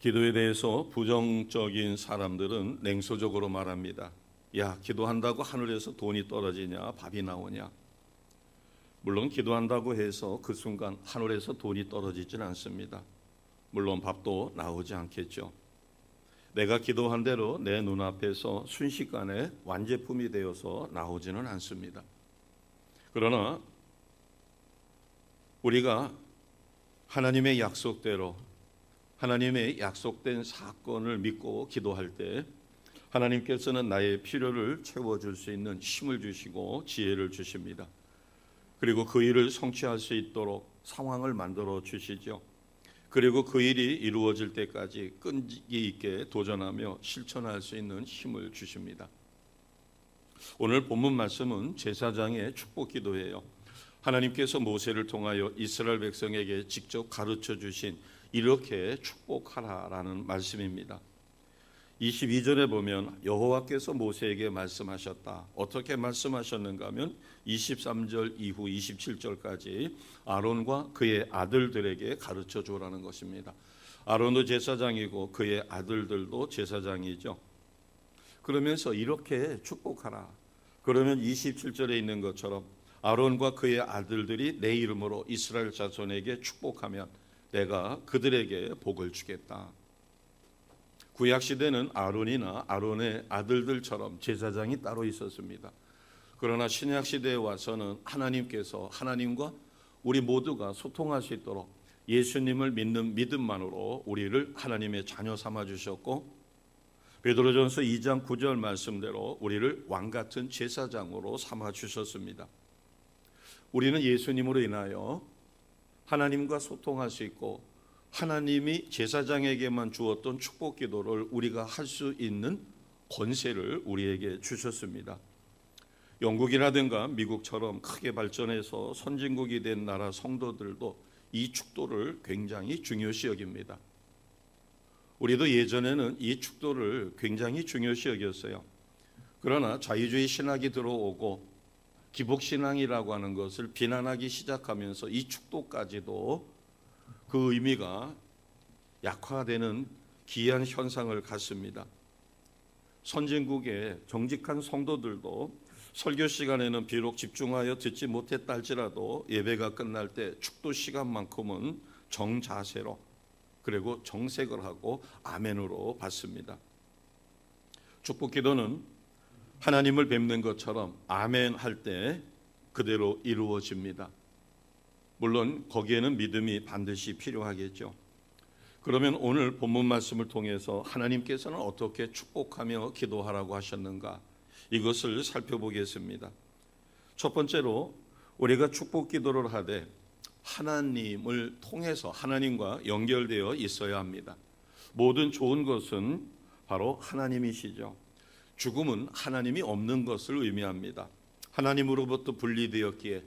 기도에 대해서 부정적인 사람들은 냉소적으로 말합니다. 야, 기도한다고 하늘에서 돈이 떨어지냐, 밥이 나오냐. 물론 기도한다고 해서 그 순간 하늘에서 돈이 떨어지진 않습니다. 물론 밥도 나오지 않겠죠. 내가 기도한 대로 내 눈앞에서 순식간에 완제품이 되어서 나오지는 않습니다. 그러나 우리가 하나님의 약속대로 하나님의 약속된 사건을 믿고 기도할 때 하나님께서는 나의 필요를 채워줄 수 있는 힘을 주시고 지혜를 주십니다. 그리고 그 일을 성취할 수 있도록 상황을 만들어 주시죠. 그리고 그 일이 이루어질 때까지 끈기 있게 도전하며 실천할 수 있는 힘을 주십니다. 오늘 본문 말씀은 제사장의 축복 기도예요. 하나님께서 모세를 통하여 이스라엘 백성에게 직접 가르쳐 주신 이렇게 축복하라라는 말씀입니다. 22절에 보면 여호와께서 모세에게 말씀하셨다. 어떻게 말씀하셨는가 하면 23절 이후 27절까지 아론과 그의 아들들에게 가르쳐 주라는 것입니다. 아론도 제사장이고 그의 아들들도 제사장이죠. 그러면서 이렇게 축복하라. 그러면 27절에 있는 것처럼 아론과 그의 아들들이 내 이름으로 이스라엘 자손에게 축복하면 내가 그들에게 복을 주겠다. 구약시대는 아론이나 아론의 아들들처럼 제사장이 따로 있었습니다. 그러나 신약시대에 와서는 하나님께서 하나님과 우리 모두가 소통할 수 있도록 예수님을 믿는 믿음만으로 우리를 하나님의 자녀 삼아주셨고, 베드로전서 2장 9절 말씀대로 우리를 왕같은 제사장으로 삼아주셨습니다. 우리는 예수님으로 인하여 하나님과 소통할 수 있고 하나님이 제사장에게만 주었던 축복 기도를 우리가 할 수 있는 권세를 우리에게 주셨습니다. 영국이라든가 미국처럼 크게 발전해서 선진국이 된 나라 성도들도 이 축도를 굉장히 중요시 여깁니다. 우리도 예전에는 이 축도를 굉장히 중요시 여겼어요. 그러나 자유주의 신학이 들어오고 기복신앙이라고 하는 것을 비난하기 시작하면서 이 축도까지도 그 의미가 약화되는 기이한 현상을 갖습니다. 선진국의 정직한 성도들도 설교 시간에는 비록 집중하여 듣지 못했다 할지라도 예배가 끝날 때 축도 시간만큼은 정자세로 그리고 정색을 하고 아멘으로 받습니다. 축복 기도는 하나님을 뵙는 것처럼 아멘 할 때 그대로 이루어집니다. 물론 거기에는 믿음이 반드시 필요하겠죠. 그러면 오늘 본문 말씀을 통해서 하나님께서는 어떻게 축복하며 기도하라고 하셨는가, 이것을 살펴보겠습니다. 첫 번째로 우리가 축복 기도를 하되 하나님을 통해서 하나님과 연결되어 있어야 합니다. 모든 좋은 것은 바로 하나님이시죠. 죽음은 하나님이 없는 것을 의미합니다. 하나님으로부터 분리되었기에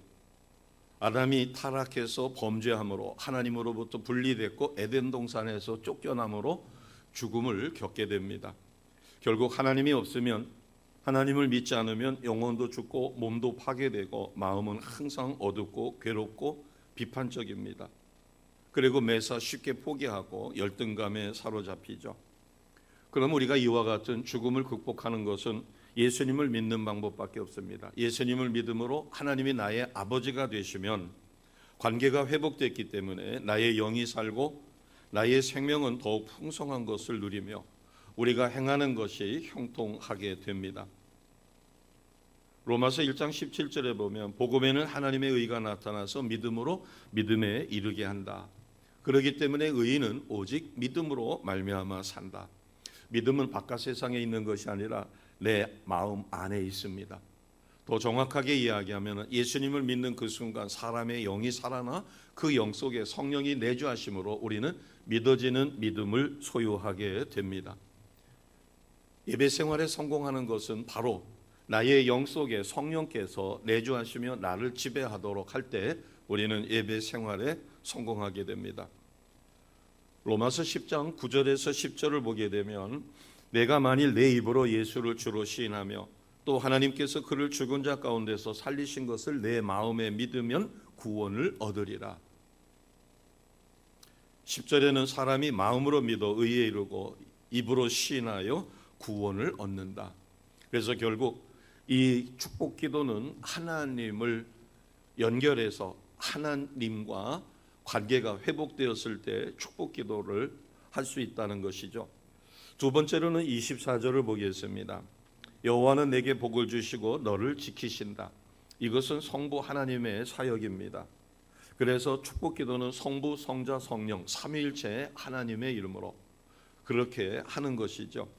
아담이 타락해서 범죄함으로 하나님으로부터 분리됐고 에덴 동산에서 쫓겨남으로 죽음을 겪게 됩니다. 결국 하나님이 없으면, 하나님을 믿지 않으면 영혼도 죽고 몸도 파괴되고 마음은 항상 어둡고 괴롭고 비판적입니다. 그리고 매사 쉽게 포기하고 열등감에 사로잡히죠. 그럼 우리가 이와 같은 죽음을 극복하는 것은 예수님을 믿는 방법밖에 없습니다. 예수님을 믿음으로 하나님이 나의 아버지가 되시면 관계가 회복됐기 때문에 나의 영이 살고 나의 생명은 더욱 풍성한 것을 누리며 우리가 행하는 것이 형통하게 됩니다. 로마서 1장 17절에 보면 복음에는 하나님의 의가 나타나서 믿음으로 믿음에 이르게 한다. 그렇기 때문에 의인은 오직 믿음으로 말미암아 산다. 믿음은 바깥 세상에 있는 것이 아니라 내 마음 안에 있습니다. 더 정확하게 이야기하면 예수님을 믿는 그 순간 사람의 영이 살아나 그 영 속에 성령이 내주하심으로 우리는 믿어지는 믿음을 소유하게 됩니다. 예배 생활에 성공하는 것은 바로 나의 영 속에 성령께서 내주하시며 나를 지배하도록 할 때 우리는 예배 생활에 성공하게 됩니다. 로마서 10장 9절에서 10절을 보게 되면 내가 만일 내 입으로 예수를 주로 시인하며 또 하나님께서 그를 죽은 자 가운데서 살리신 것을 내 마음에 믿으면 구원을 얻으리라. 10절에는 사람이 마음으로 믿어 의에 이르고 입으로 시인하여 구원을 얻는다. 그래서 결국 이 축복 기도는 하나님을 연결해서 하나님과 관계가 회복되었을 때 축복 기도를 할 수 있다는 것이죠. 두 번째로는 24절을 보겠습니다. 여호와는 내게 복을 주시고 너를 지키신다. 이것은 성부 하나님의 사역입니다. 그래서 축복 기도는 성부, 성자, 성령 삼위일체 하나님의 이름으로 그렇게 하는 것이죠.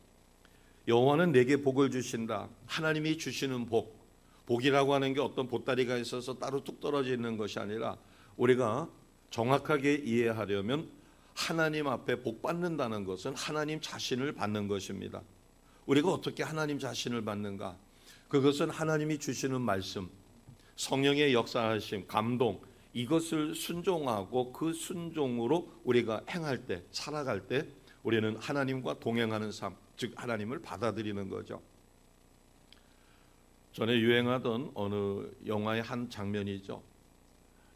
여호와는 내게 복을 주신다. 하나님이 주시는 복, 복이라고 하는 게 어떤 보따리가 있어서 따로 뚝 떨어져 있는 것이 아니라 우리가 정확하게 이해하려면 하나님 앞에 복 받는다는 것은 하나님 자신을 받는 것입니다. 우리가 어떻게 하나님 자신을 받는가? 그것은 하나님이 주시는 말씀, 성령의 역사하심, 감동, 이것을 순종하고 그 순종으로 우리가 행할 때, 살아갈 때 우리는 하나님과 동행하는 삶, 즉 하나님을 받아들이는 거죠. 전에 유행하던 어느 영화의 한 장면이죠.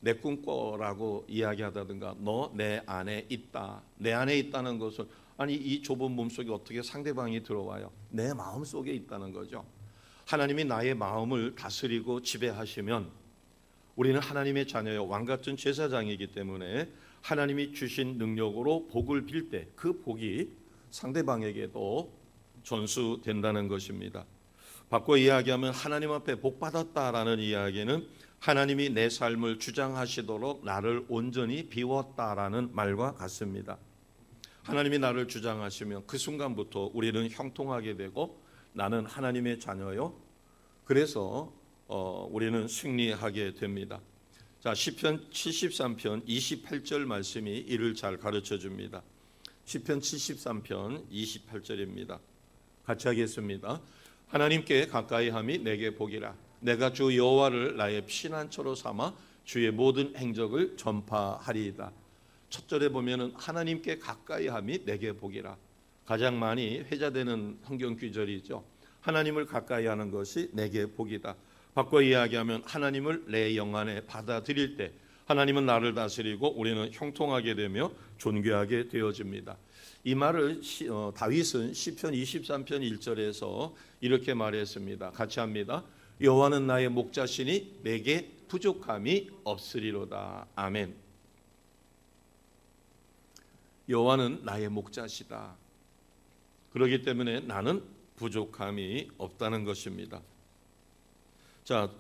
내 꿈꿔라고 이야기하다든가 너 내 안에 있다. 내 안에 있다는 것은 아니 이 좁은 몸속에 어떻게 상대방이 들어와요? 내 마음 속에 있다는 거죠. 하나님이 나의 마음을 다스리고 지배하시면 우리는 하나님의 자녀여 왕같은 제사장이기 때문에 하나님이 주신 능력으로 복을 빌 때 그 복이 상대방에게도 전수된다는 것입니다. 바꿔 이야기하면 하나님 앞에 복 받았다라는 이야기는 하나님이 내 삶을 주장하시도록 나를 온전히 비웠다라는 말과 같습니다. 하나님이 나를 주장하시면 그 순간부터 우리는 형통하게 되고 나는 하나님의 자녀요. 그래서 우리는 승리하게 됩니다. 자, 시편 73편 28절 말씀이 이를 잘 가르쳐 줍니다. 시편 73편 28절입니다. 같이 하겠습니다. 하나님께 가까이함이 내게 복이라. 내가 주 여호와를 나의 피난처로 삼아 주의 모든 행적을 전파하리이다. 첫 절에 보면은 하나님께 가까이함이 내게 복이라. 가장 많이 회자되는 성경 구절이죠. 하나님을 가까이하는 것이 내게 복이다. 바꿔 이야기하면 하나님을 내 영안에 받아들일 때 하나님은 나를 다스리고 우리는 형통하게 되며 존귀하게 되어집니다. 이 말을 다윗은 시편 23편 1절에서 이렇게 말했습니다. 같이 합니다. 여호와는 나의 목자시니 내게 부족함이 없으리로다. 아멘. 여호와는 나의 목자시다. 그렇기 때문에 나는 부족함이 없다는 것입니다. 자,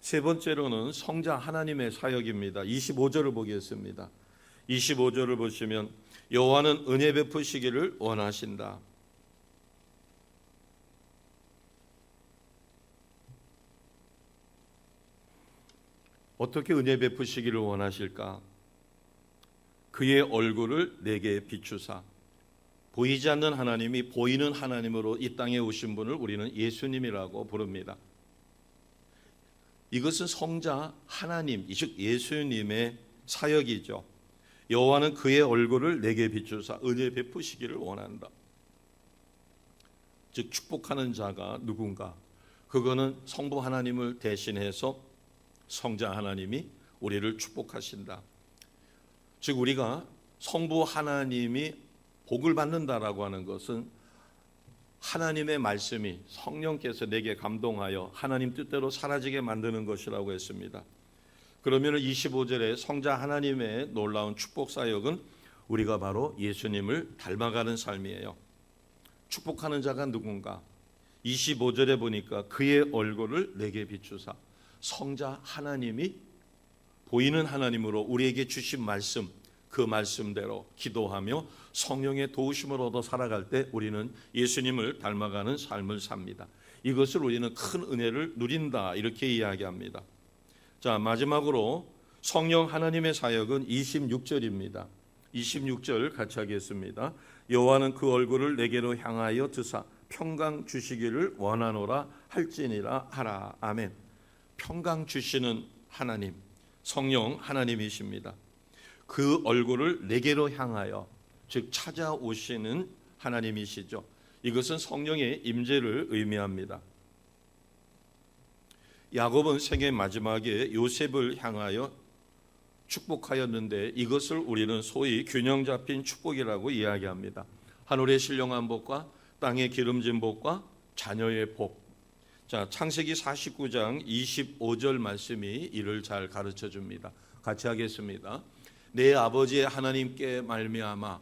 세 번째로는 성자 하나님의 사역입니다. 25절을 보겠습니다. 25절을 보시면 여호와는 은혜 베푸시기를 원하신다. 어떻게 은혜 베푸시기를 원하실까? 그의 얼굴을 내게 비추사. 보이지 않는 하나님이 보이는 하나님으로 이 땅에 오신 분을 우리는 예수님이라고 부릅니다. 이것은 성자 하나님, 즉 예수님의 사역이죠. 여호와는 그의 얼굴을 내게 비추사 은혜 베푸시기를 원한다. 즉 축복하는 자가 누군가? 그거는 성부 하나님을 대신해서 성자 하나님이 우리를 축복하신다. 즉 우리가 성부 하나님이 복을 받는다라고 하는 것은 하나님의 말씀이 성령께서 내게 감동하여 하나님 뜻대로 사라지게 만드는 것이라고 했습니다. 그러면 25절에 성자 하나님의 놀라운 축복 사역은 우리가 바로 예수님을 닮아가는 삶이에요. 축복하는 자가 누군가? 25절에 보니까 그의 얼굴을 내게 비추사. 성자 하나님이 보이는 하나님으로 우리에게 주신 말씀, 그 말씀대로 기도하며 성령의 도우심을 얻어 살아갈 때 우리는 예수님을 닮아가는 삶을 삽니다. 이것을 우리는 큰 은혜를 누린다 이렇게 이야기합니다. 자, 마지막으로 성령 하나님의 사역은 26절입니다. 26절 같이 하겠습니다. 여호와는 그 얼굴을 내게로 향하여 드사 평강 주시기를 원하노라 할지니라 하라. 아멘. 평강 주시는 하나님, 성령 하나님이십니다. 그 얼굴을 내게로 향하여 즉 찾아오시는 하나님이시죠. 이것은 성령의 임재를 의미합니다. 야곱은 생애 마지막에 요셉을 향하여 축복하였는데 이것을 우리는 소위 균형 잡힌 축복이라고 이야기합니다. 하늘의 신령한 복과 땅의 기름진 복과 자녀의 복. 자, 창세기 49장 25절 말씀이 이를 잘 가르쳐 줍니다. 같이 하겠습니다. 내 아버지의 하나님께 말미암아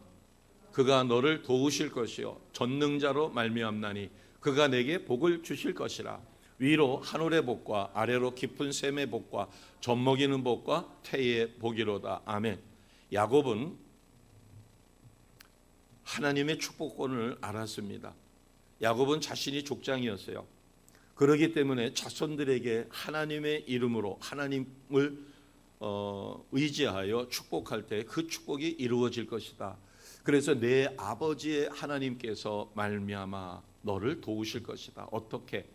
그가 너를 도우실 것이요 전능자로 말미암나니 그가 내게 복을 주실 것이라. 위로 하늘의 복과 아래로 깊은 샘의 복과 젖먹이는 복과 태의 복이로다. 아멘. 야곱은 하나님의 축복권을 알았습니다. 야곱은 자신이 족장이었어요. 그렇기 때문에 자손들에게 하나님의 이름으로 하나님을 의지하여 축복할 때 그 축복이 이루어질 것이다. 그래서 내 아버지의 하나님께서 말미암아 너를 도우실 것이다. 어떻게?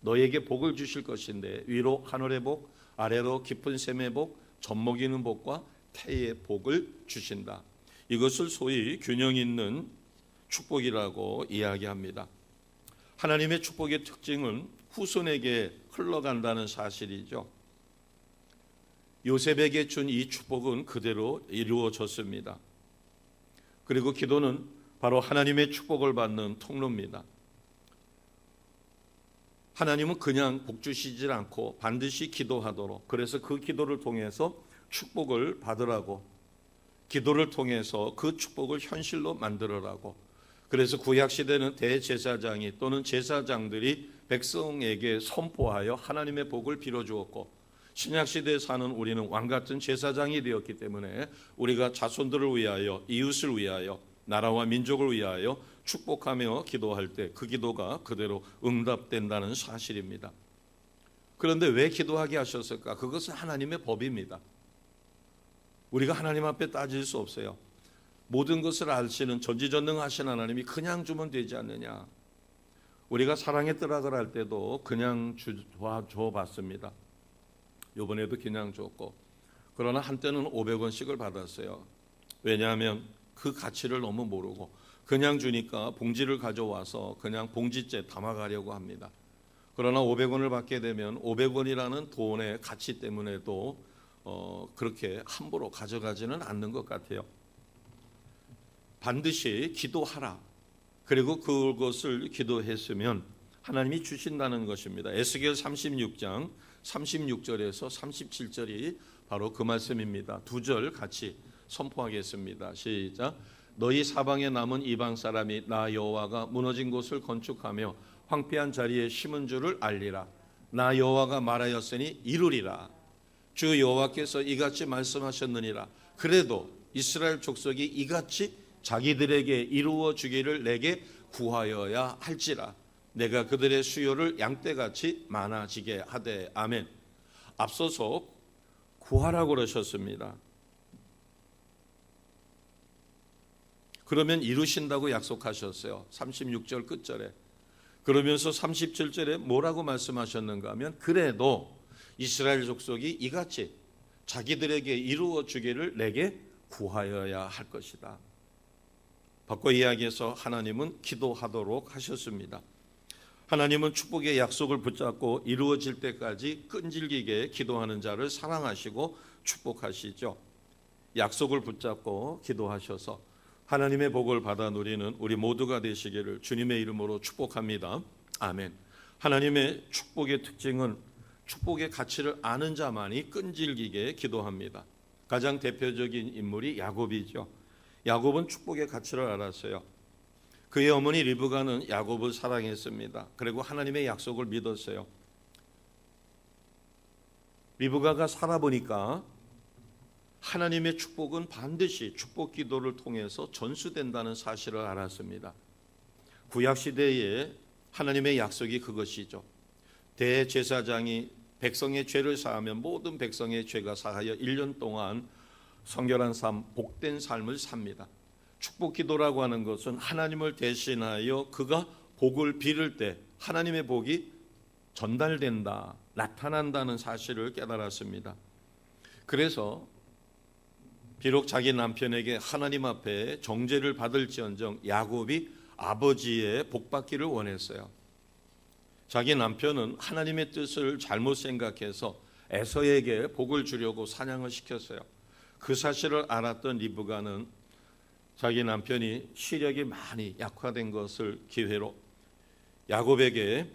너에게 복을 주실 것인데 위로 하늘의 복, 아래로 깊은 샘의 복, 젖먹이는 복과 태의 복을 주신다. 이것을 소위 균형 있는 축복이라고 이야기합니다. 하나님의 축복의 특징은 후손에게 흘러간다는 사실이죠. 요셉에게 준 이 축복은 그대로 이루어졌습니다. 그리고 기도는 바로 하나님의 축복을 받는 통로입니다. 하나님은 그냥 복 주시질 않고 반드시 기도하도록, 그래서 그 기도를 통해서 축복을 받으라고, 기도를 통해서 그 축복을 현실로 만들어라고. 그래서 구약시대는 대제사장이 또는 제사장들이 백성에게 선포하여 하나님의 복을 빌어주었고, 신약시대에 사는 우리는 왕같은 제사장이 되었기 때문에 우리가 자손들을 위하여, 이웃을 위하여, 나라와 민족을 위하여 축복하며 기도할 때 그 기도가 그대로 응답된다는 사실입니다. 그런데 왜 기도하게 하셨을까? 그것은 하나님의 법입니다. 우리가 하나님 앞에 따질 수 없어요. 모든 것을 아시는 전지전능하신 하나님이 그냥 주면 되지 않느냐. 우리가 사랑의 뜨락을 할 때도 그냥 줘봤습니다. 이번에도 그냥 줬고, 그러나 한때는 500원씩을 받았어요. 왜냐하면 그 가치를 너무 모르고 그냥 주니까 봉지를 가져와서 그냥 봉지째 담아가려고 합니다. 그러나 500원을 받게 되면 500원이라는 돈의 가치 때문에도 그렇게 함부로 가져가지는 않는 것 같아요. 반드시 기도하라. 그리고 그것을 기도했으면 하나님이 주신다는 것입니다. 에스겔 36장 36절에서 37절이 바로 그 말씀입니다. 두 절 같이 선포하겠습니다. 시작. 너희 사방에 남은 이방 사람이 나 여호와가 무너진 곳을 건축하며 황폐한 자리에 심은 줄을 알리라. 나 여호와가 말하였으니 이루리라. 주 여호와께서 이같이 말씀하셨느니라. 그래도 이스라엘 족속이 이같이 자기들에게 이루어 주기를 내게 구하여야 할지라. 내가 그들의 수요를 양떼같이 많아지게 하되. 아멘. 앞서서 구하라고 그러셨습니다. 그러면 이루신다고 약속하셨어요. 36절 끝절에. 그러면서 37절에 뭐라고 말씀하셨는가 하면 그래도 이스라엘 족속이 이같이 자기들에게 이루어 주기를 내게 구하여야 할 것이다. 바꿔 이야기해서 하나님은 기도하도록 하셨습니다. 하나님은 축복의 약속을 붙잡고 이루어질 때까지 끈질기게 기도하는 자를 사랑하시고 축복하시죠. 약속을 붙잡고 기도하셔서 하나님의 복을 받아 누리는 우리 모두가 되시기를 주님의 이름으로 축복합니다. 아멘. 하나님의 축복의 특징은 축복의 가치를 아는 자만이 끈질기게 기도합니다. 가장 대표적인 인물이 야곱이죠. 야곱은 축복의 가치를 알았어요. 그의 어머니 리브가는 야곱을 사랑했습니다. 그리고 하나님의 약속을 믿었어요. 리브가가 살아보니까 하나님의 축복은 반드시 축복 기도를 통해서 전수된다는 사실을 알았습니다. 구약시대에 하나님의 약속이 그것이죠. 대제사장이 백성의 죄를 사하면 모든 백성의 죄가 사하여 1년 동안 성결한 삶, 복된 삶을 삽니다. 축복 기도라고 하는 것은 하나님을 대신하여 그가 복을 빌을 때 하나님의 복이 전달된다, 나타난다는 사실을 깨달았습니다. 그래서 비록 자기 남편에게 하나님 앞에 정죄를 받을지언정 야곱이 아버지의 복받기를 원했어요. 자기 남편은 하나님의 뜻을 잘못 생각해서 에서에게 복을 주려고 사냥을 시켰어요. 그 사실을 알았던 리브가는 자기 남편이 시력이 많이 약화된 것을 기회로 야곱에게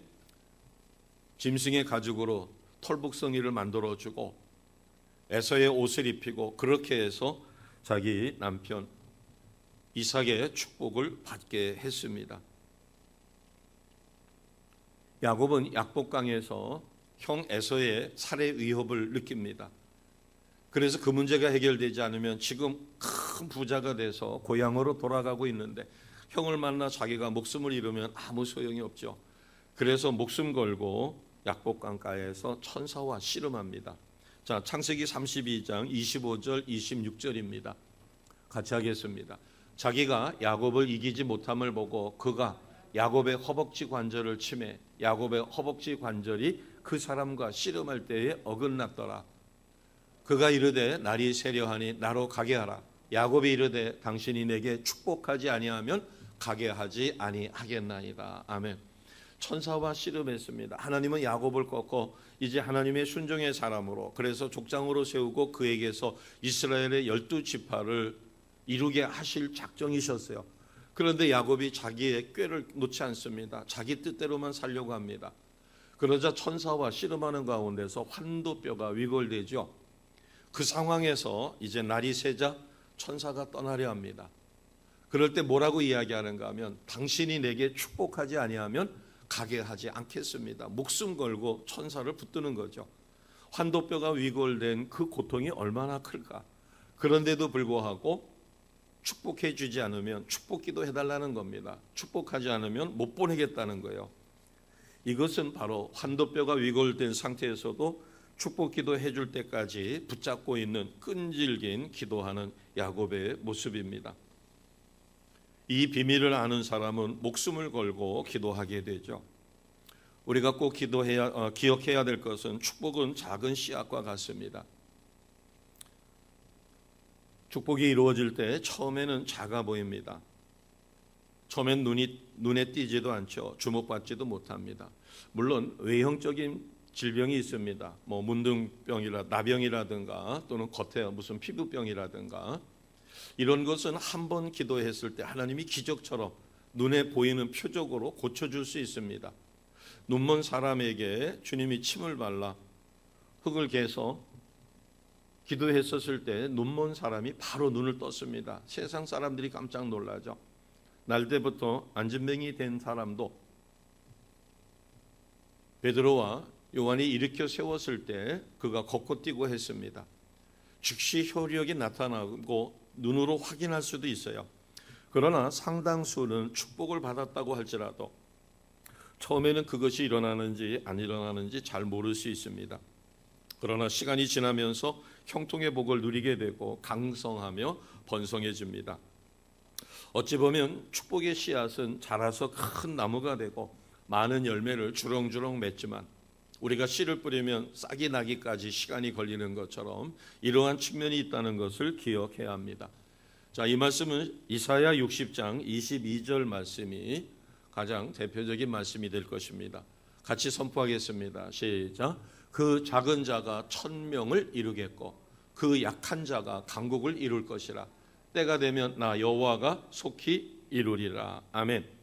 짐승의 가죽으로 털북성이를 만들어주고 에서의 옷을 입히고 그렇게 해서 자기 남편 이삭의 축복을 받게 했습니다. 야곱은 약복강에서 형 에서의 살해 위협을 느낍니다. 그래서 그 문제가 해결되지 않으면 지금 큰 부자가 돼서 고향으로 돌아가고 있는데 형을 만나 자기가 목숨을 잃으면 아무 소용이 없죠. 그래서 목숨 걸고 약복강가에서 천사와 씨름합니다. 자, 창세기 32장 25절 26절입니다. 같이 하겠습니다. 자기가 야곱을 이기지 못함을 보고 그가 야곱의 허벅지 관절을 치매 야곱의 허벅지 관절이 그 사람과 씨름할 때에 어긋났더라. 그가 이르되 날이 세려하니 나로 가게 하라. 야곱이 이르되 당신이 내게 축복하지 아니하면 가게 하지 아니하겠나이다. 아멘. 천사와 씨름했습니다. 하나님은 야곱을 꺾고 이제 하나님의 순종의 사람으로 그래서 족장으로 세우고 그에게서 이스라엘의 12지파를 이루게 하실 작정이셨어요. 그런데 야곱이 자기의 꾀를 놓지 않습니다. 자기 뜻대로만 살려고 합니다. 그러자 천사와 씨름하는 가운데서 환도뼈가 위골되죠. 그 상황에서 이제 날이 새자 천사가 떠나려 합니다. 그럴 때 뭐라고 이야기하는가 하면 당신이 내게 축복하지 아니하면 가게 하지 않겠습니다. 목숨 걸고 천사를 붙드는 거죠. 환도뼈가 위골된 그 고통이 얼마나 클까. 그런데도 불구하고 축복해 주지 않으면 축복기도 해달라는 겁니다. 축복하지 않으면 못 보내겠다는 거예요. 이것은 바로 환도뼈가 위골된 상태에서도 축복기도 해줄 때까지 붙잡고 있는 끈질긴 기도하는 야곱의 모습입니다. 이 비밀을 아는 사람은 목숨을 걸고 기도하게 되죠. 우리가 꼭 기억해야 될 것은 축복은 작은 씨앗과 같습니다. 축복이 이루어질 때 처음에는 작아 보입니다. 처음엔 눈에 띄지도 않죠. 주목받지도 못합니다. 물론 외형적인 질병이 있습니다. 문둥병이라 나병이라든가 또는 겉에 무슨 피부병이라든가 이런 것은 한 번 기도했을 때 하나님이 기적처럼 눈에 보이는 표적으로 고쳐줄 수 있습니다. 눈먼 사람에게 주님이 침을 발라 흙을 개서 기도했었을 때 눈먼 사람이 바로 눈을 떴습니다. 세상 사람들이 깜짝 놀라죠. 날 때부터 안진뱅이 된 사람도 베드로와 요한이 일으켜 세웠을 때 그가 걷고 뛰고 했습니다. 즉시 효력이 나타나고 눈으로 확인할 수도 있어요. 그러나 상당수는 축복을 받았다고 할지라도 처음에는 그것이 일어나는지 안 일어나는지 잘 모를 수 있습니다. 그러나 시간이 지나면서 형통의 복을 누리게 되고 강성하며 번성해집니다. 어찌 보면 축복의 씨앗은 자라서 큰 나무가 되고 많은 열매를 주렁주렁 맺지만 우리가 씨를 뿌리면 싹이 나기까지 시간이 걸리는 것처럼 이러한 측면이 있다는 것을 기억해야 합니다. 자, 이 말씀은 이사야 60장 22절 말씀이 가장 대표적인 말씀이 될 것입니다. 같이 선포하겠습니다. 시작. 그 작은 자가 1000명을 이루겠고 그 약한 자가 강국을 이룰 것이라. 때가 되면 나 여호와가 속히 이루리라. 아멘.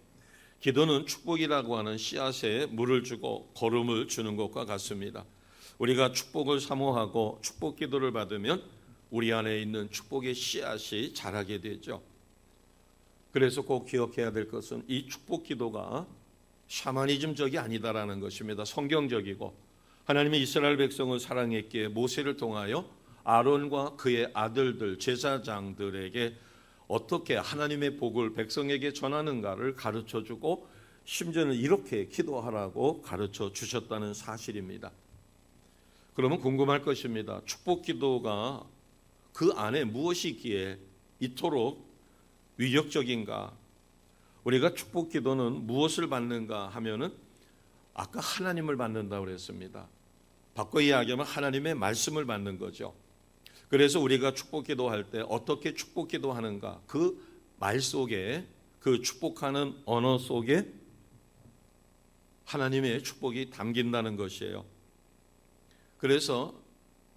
기도는 축복이라고 하는 씨앗에 물을 주고 거름을 주는 것과 같습니다. 우리가 축복을 사모하고 축복 기도를 받으면 우리 안에 있는 축복의 씨앗이 자라게 되죠. 그래서 꼭 기억해야 될 것은 이 축복 기도가 샤머니즘적이 아니다라는 것입니다. 성경적이고 하나님이 이스라엘 백성을 사랑했기에 모세를 통하여 아론과 그의 아들들 제사장들에게 어떻게 하나님의 복을 백성에게 전하는가를 가르쳐주고 심지어는 이렇게 기도하라고 가르쳐 주셨다는 사실입니다. 그러면 궁금할 것입니다. 축복 기도가 그 안에 무엇이 있기에 이토록 위력적인가? 우리가 축복 기도는 무엇을 받는가 하면은 아까 하나님을 받는다고 그랬습니다. 바꿔 이야기하면 하나님의 말씀을 받는 거죠. 그래서 우리가 축복 기도할 때 어떻게 축복 기도하는가? 그 말 속에 그 축복하는 언어 속에 하나님의 축복이 담긴다는 것이에요. 그래서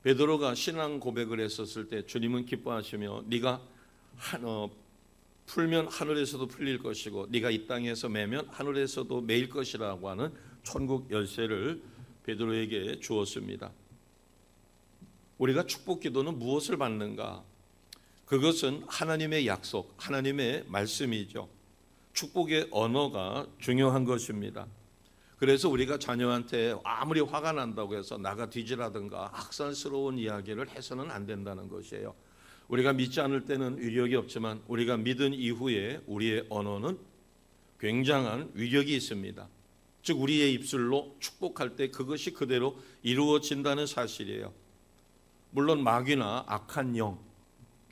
베드로가 신앙 고백을 했었을 때 주님은 기뻐하시며 네가 풀면 하늘에서도 풀릴 것이고 네가 이 땅에서 매면 하늘에서도 매일 것이라고 하는 천국 열쇠를 베드로에게 주었습니다. 우리가 축복 기도는 무엇을 받는가? 그것은 하나님의 약속, 하나님의 말씀이죠. 축복의 언어가 중요한 것입니다. 그래서 우리가 자녀한테 아무리 화가 난다고 해서 나가 뒤지라든가 학살스러운 이야기를 해서는 안 된다는 것이에요. 우리가 믿지 않을 때는 위력이 없지만 우리가 믿은 이후에 우리의 언어는 굉장한 위력이 있습니다. 즉 우리의 입술로 축복할 때 그것이 그대로 이루어진다는 사실이에요. 물론 마귀나 악한 영,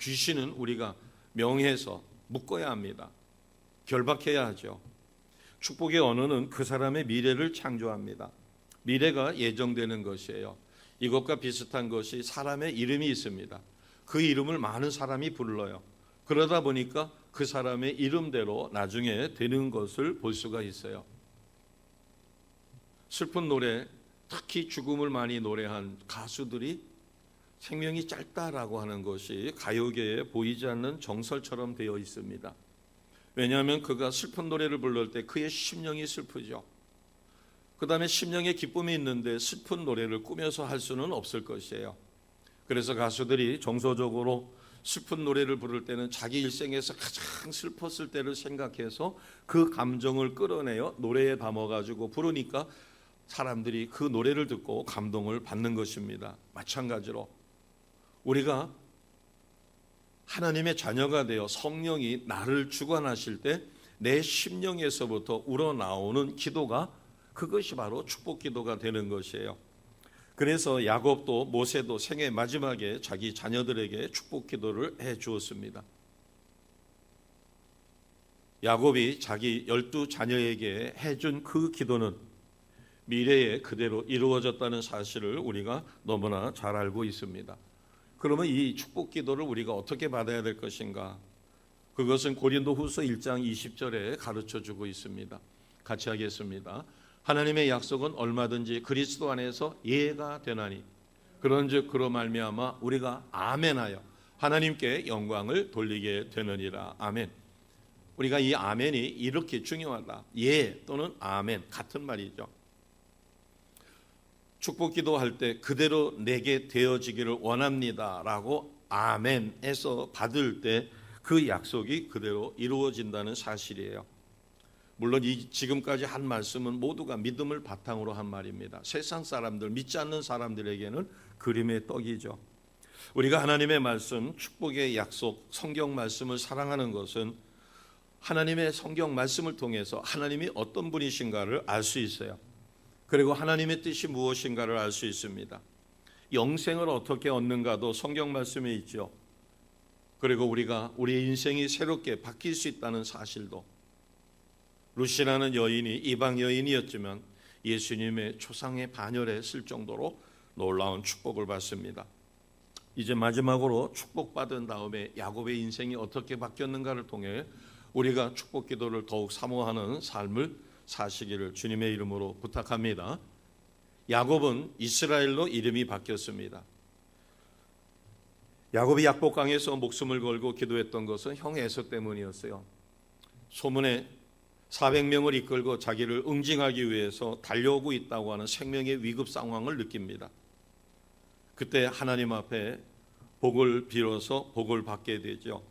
귀신은 우리가 명해서 묶어야 합니다. 결박해야 하죠. 축복의 언어는 그 사람의 미래를 창조합니다. 미래가 예정되는 것이에요. 이것과 비슷한 것이 사람의 이름이 있습니다. 그 이름을 많은 사람이 불러요. 그러다 보니까 그 사람의 이름대로 나중에 되는 것을 볼 수가 있어요. 슬픈 노래, 특히 죽음을 많이 노래한 가수들이 생명이 짧다라고 하는 것이 가요계에 보이지 않는 정설처럼 되어 있습니다. 왜냐하면 그가 슬픈 노래를 부를 때 그의 심령이 슬프죠. 그 다음에 심령에 기쁨이 있는데 슬픈 노래를 꾸며서 할 수는 없을 것이에요. 그래서 가수들이 정서적으로 슬픈 노래를 부를 때는 자기 일생에서 가장 슬펐을 때를 생각해서 그 감정을 끌어내어 노래에 담아가지고 부르니까 사람들이 그 노래를 듣고 감동을 받는 것입니다. 마찬가지로 우리가 하나님의 자녀가 되어 성령이 나를 주관하실 때 내 심령에서부터 우러나오는 기도가 그것이 바로 축복 기도가 되는 것이에요. 그래서 야곱도 모세도 생애 마지막에 자기 자녀들에게 축복 기도를 해 주었습니다. 야곱이 자기 12자녀에게 해준 그 기도는 미래에 그대로 이루어졌다는 사실을 우리가 너무나 잘 알고 있습니다. 그러면 이 축복 기도를 우리가 어떻게 받아야 될 것인가? 그것은 고린도후서 1장 20절에 가르쳐주고 있습니다. 같이 하겠습니다. 하나님의 약속은 얼마든지 그리스도 안에서 예가 되나니 그런즉 그로 말미암아 우리가 아멘하여 하나님께 영광을 돌리게 되느니라. 아멘. 우리가 이 아멘이 이렇게 중요하다. 예 또는 아멘 같은 말이죠. 축복 기도할 때 그대로 내게 되어지기를 원합니다라고 아멘에서 받을 때 그 약속이 그대로 이루어진다는 사실이에요. 물론 지금까지 한 말씀은 모두가 믿음을 바탕으로 한 말입니다. 세상 사람들, 믿지 않는 사람들에게는 그림의 떡이죠. 우리가 하나님의 말씀, 축복의 약속, 성경 말씀을 사랑하는 것은 하나님의 성경 말씀을 통해서 하나님이 어떤 분이신가를 알 수 있어요. 그리고 하나님의 뜻이 무엇인가를 알 수 있습니다. 영생을 어떻게 얻는가도 성경 말씀에 있죠. 그리고 우리가 우리의 인생이 새롭게 바뀔 수 있다는 사실도, 루시라는 여인이 이방 여인이었지만 예수님의 초상의 반열에 쓸 정도로 놀라운 축복을 받습니다. 이제 마지막으로 축복받은 다음에 야곱의 인생이 어떻게 바뀌었는가를 통해 우리가 축복 기도를 더욱 사모하는 삶을 사시기를 주님의 이름으로 부탁합니다. 야곱은 이스라엘로 이름이 바뀌었습니다. 야곱이 약복강에서 목숨을 걸고 기도했던 것은 형 에서 때문이었어요. 소문에 400명을 이끌고 자기를 응징하기 위해서 달려오고 있다고 하는 생명의 위급 상황을 느낍니다. 그때 하나님 앞에 복을 빌어서 복을 받게 되죠.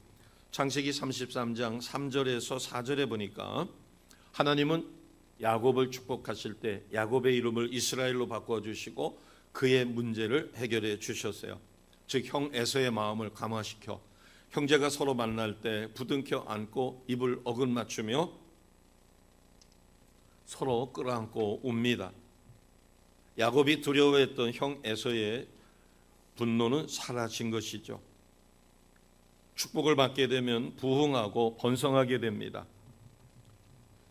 창세기 33장 3절에서 4절에 보니까 하나님은 야곱을 축복하실 때 야곱의 이름을 이스라엘로 바꿔주시고 그의 문제를 해결해 주셨어요. 즉 형 에서의 마음을 감화시켜 형제가 서로 만날 때 부둥켜 안고 입을 어긋 맞추며 서로 끌어안고 웁니다. 야곱이 두려워했던 형 에서의 분노는 사라진 것이죠. 축복을 받게 되면 부흥하고 번성하게 됩니다.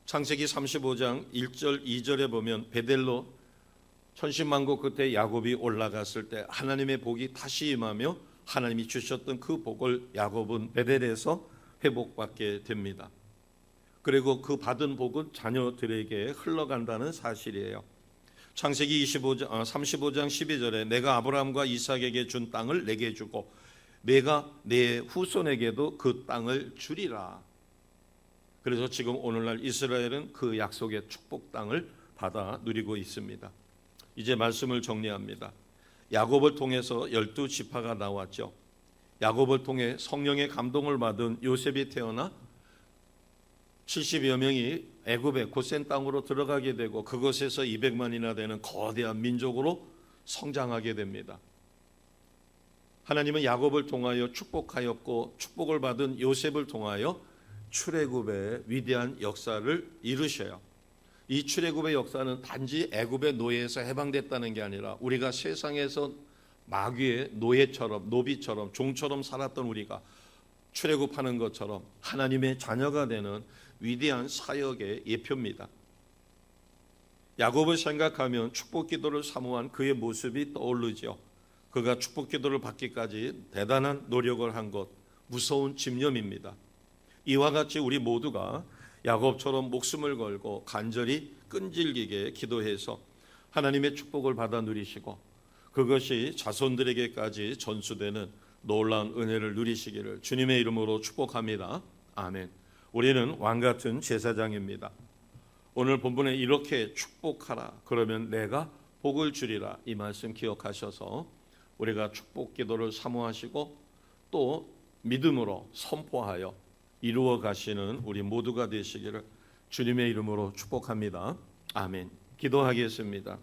창세기 35장 1절 2절에 보면 베델로 천신만고 끝에 야곱이 올라갔을 때 하나님의 복이 다시 임하며 하나님이 주셨던 그 복을 야곱은 베델에서 회복받게 됩니다. 그리고 그 받은 복은 자녀들에게 흘러간다는 사실이에요. 창세기 35장 12절에 내가 아브라함과 이삭에게 준 땅을 내게 주고 내가 내 후손에게도 그 땅을 주리라. 그래서 지금 오늘날 이스라엘은 그 약속의 축복 땅을 받아 누리고 있습니다. 이제 말씀을 정리합니다. 야곱을 통해서 12지파가 나왔죠. 야곱을 통해 성령의 감동을 받은 요셉이 태어나 70여 명이 애굽의 고센 땅으로 들어가게 되고 그곳에서 200만이나 되는 거대한 민족으로 성장하게 됩니다. 하나님은 야곱을 통하여 축복하였고 축복을 받은 요셉을 통하여 출애굽의 위대한 역사를 이루셔요. 이 출애굽의 역사는 단지 애굽의 노예에서 해방됐다는 게 아니라 우리가 세상에서 마귀의 노예처럼 노비처럼 종처럼 살았던 우리가 출애굽하는 것처럼 하나님의 자녀가 되는 위대한 사역의 예표입니다. 야곱을 생각하면 축복 기도를 사모한 그의 모습이 떠오르죠. 그가 축복 기도를 받기까지 대단한 노력을 한 것, 무서운 집념입니다. 이와 같이 우리 모두가 야곱처럼 목숨을 걸고 간절히 끈질기게 기도해서 하나님의 축복을 받아 누리시고 그것이 자손들에게까지 전수되는 놀라운 은혜를 누리시기를 주님의 이름으로 축복합니다. 아멘. 우리는 왕같은 제사장입니다. 오늘 본문에 이렇게 축복하라 그러면 내가 복을 주리라 이 말씀 기억하셔서 우리가 축복 기도를 사모하시고 또 믿음으로 선포하여 이루어 가시는 우리 모두가 되시기를 주님의 이름으로 축복합니다. 아멘. 기도하겠습니다.